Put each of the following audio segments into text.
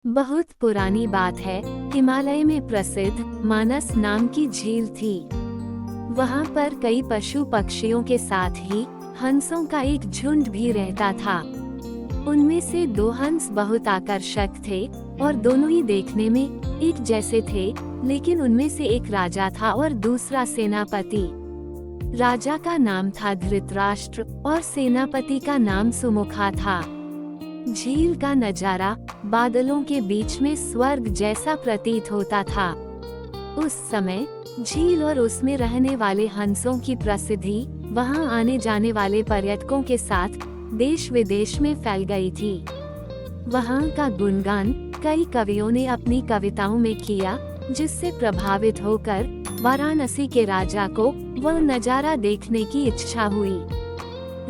बहुत पुरानी बात है। हिमालय में प्रसिद्ध मानस नाम की झील थी। वहाँ पर कई पशु पक्षियों के साथ ही हंसों का एक झुंड भी रहता था। उनमें से दो हंस बहुत आकर्षक थे और दोनों ही देखने में एक जैसे थे, लेकिन उनमें से एक राजा था और दूसरा सेनापति। राजा का नाम था धृतराष्ट्र और सेनापति का नाम सुमुखा था। झील का नजारा बादलों के बीच में स्वर्ग जैसा प्रतीत होता था। उस समय झील और उसमें रहने वाले हंसों की प्रसिद्धि वहां आने जाने वाले पर्यटकों के साथ देश विदेश में फैल गई थी। वहां का गुणगान कई कवियों ने अपनी कविताओं में किया, जिससे प्रभावित होकर वाराणसी के राजा को वह नजारा देखने की इच्छा हुई।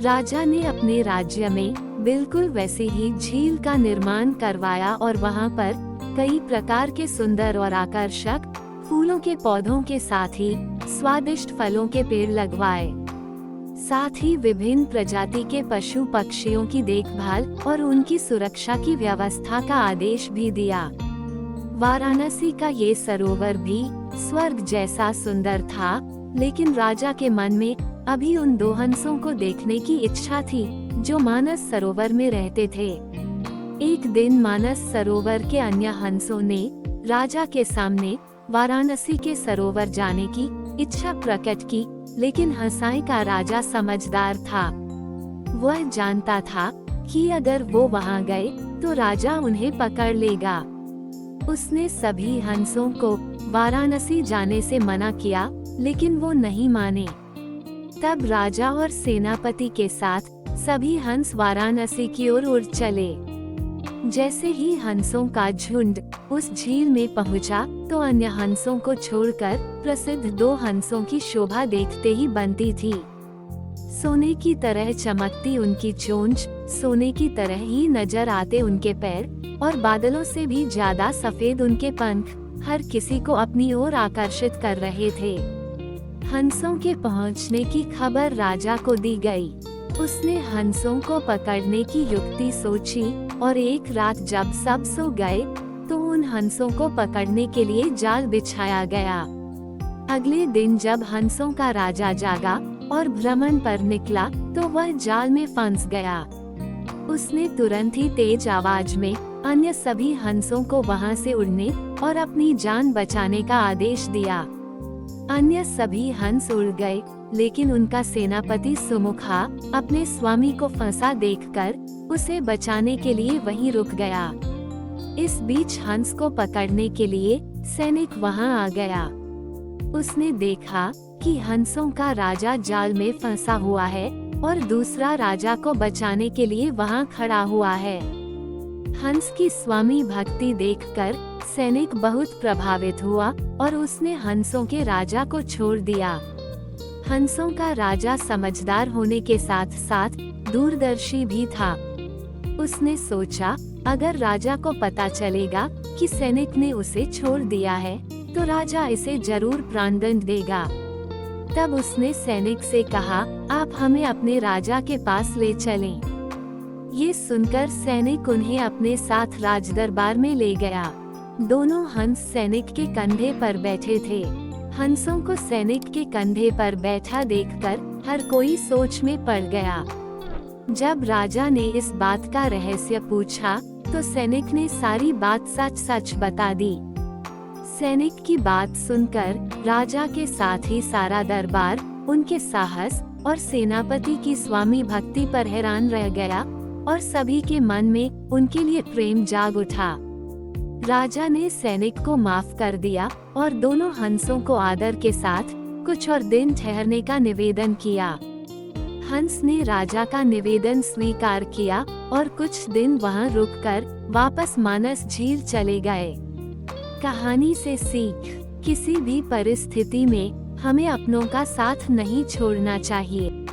राजा ने अपने राज्य में बिल्कुल वैसे ही झील का निर्माण करवाया और वहां पर कई प्रकार के सुंदर और आकर्षक फूलों के पौधों के साथ ही स्वादिष्ट फलों के पेड़ लगवाए। साथ ही विभिन्न प्रजाति के पशु पक्षियों की देखभाल और उनकी सुरक्षा की व्यवस्था का आदेश भी दिया। वाराणसी का ये सरोवर भी स्वर्ग जैसा सुंदर था, लेकिन राजा के मन में अभी उन दो हंसों को देखने की इच्छा थी जो मानस सरोवर में रहते थे। एक दिन मानस सरोवर के अन्य हंसों ने राजा के सामने वाराणसी के सरोवर जाने की इच्छा प्रकट की, लेकिन हंसाई का राजा समझदार था। वह जानता था कि अगर वो वहां गए तो राजा उन्हें पकड़ लेगा। उसने सभी हंसों को वाराणसी जाने से मना किया, लेकिन वो नहीं माने। तब राजा और सेनापति के साथ सभी हंस वाराणसी की ओर उड़ चले। जैसे ही हंसों का झुंड उस झील में पहुंचा, तो अन्य हंसों को छोड़कर प्रसिद्ध दो हंसों की शोभा देखते ही बनती थी। सोने की तरह चमकती उनकी चोंच, सोने की तरह ही नजर आते उनके पैर और बादलों से भी ज्यादा सफेद उनके पंख हर किसी को अपनी ओर आकर्षित कर रहे थे। हंसों के पहुंचने की खबर राजा को दी गई। उसने हंसों को पकड़ने की युक्ति सोची और एक रात जब सब सो गए तो उन हंसों को पकड़ने के लिए जाल बिछाया गया। अगले दिन जब हंसों का राजा जागा और भ्रमण पर निकला तो वह जाल में फंस गया। उसने तुरंत ही तेज आवाज में अन्य सभी हंसों को वहां से उड़ने और अपनी जान बचाने का आदेश दिया। अन्य सभी हंस उड़ गए, लेकिन उनका सेनापति सुमुखा अपने स्वामी को फंसा देखकर उसे बचाने के लिए वहीं रुक गया। इस बीच हंस को पकड़ने के लिए सैनिक वहां आ गया। उसने देखा कि हंसों का राजा जाल में फंसा हुआ है और दूसरा राजा को बचाने के लिए वहां खड़ा हुआ है। हंस की स्वामी भक्ति देखकर सैनिक बहुत प्रभावित हुआ और उसने हंसों के राजा को छोड़ दिया। हंसों का राजा समझदार होने के साथ साथ दूरदर्शी भी था। उसने सोचा, अगर राजा को पता चलेगा कि सैनिक ने उसे छोड़ दिया है तो राजा इसे जरूर प्राणदंड देगा। तब उसने सैनिक से कहा, आप हमें अपने राजा के पास ले चलें। ये सुनकर सैनिक उन्हें अपने साथ राजदरबार में ले गया। दोनों हंस सैनिक के कंधे पर बैठे थे। हंसों को सैनिक के कंधे पर बैठा देखकर हर कोई सोच में पड़ गया। जब राजा ने इस बात का रहस्य पूछा तो सैनिक ने सारी बात सच सच बता दी। सैनिक की बात सुनकर राजा के साथ ही सारा दरबार उनके साहस और सेनापति की स्वामी भक्ति पर हैरान रह गया और सभी के मन में उनके लिए प्रेम जाग उठा। राजा ने सैनिक को माफ कर दिया और दोनों हंसों को आदर के साथ कुछ और दिन ठहरने का निवेदन किया। हंस ने राजा का निवेदन स्वीकार किया और कुछ दिन वहां रुककर वापस मानस झील चले गए। कहानी से सीख, किसी भी परिस्थिति में हमें अपनों का साथ नहीं छोड़ना चाहिए।